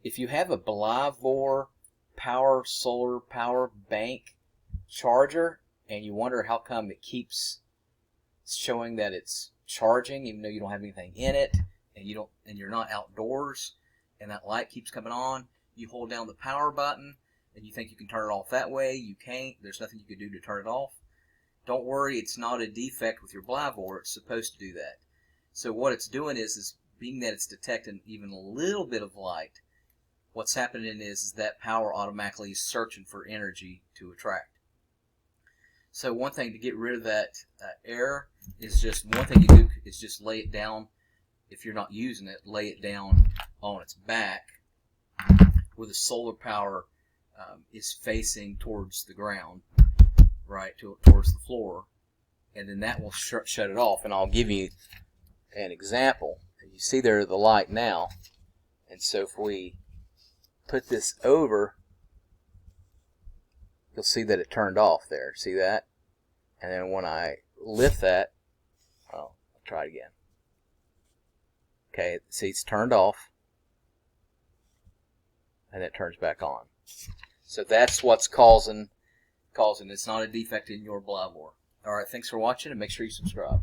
if you have a Blavor solar power bank charger and you wonder how come it keeps showing that it's charging even though you don't have anything in it, and you're not outdoors, and that light keeps coming on, you hold down the power button and you think you can turn it off that way. You can't. There's nothing you can do to turn it off. Don't worry, it's not a defect with your Blavor. It's supposed to do that. So what it's doing is being that it's detecting even a little bit of light, what's happening is that power automatically is searching for energy to attract. So one thing to get rid of that error is one thing you do is just lay it down. If you're not using it, lay it down on its back where the solar power is facing towards the ground, right, towards the floor, and then that will shut it off. And I'll give you an example. You see there the light now, and so if we put this over, you'll see that it turned off there. See that? And then when I lift that, I'll try it again. Okay, see, it's turned off, and it turns back on. So that's what's causing it's not a defect in your Blavor. All right, thanks for watching, and make sure you subscribe.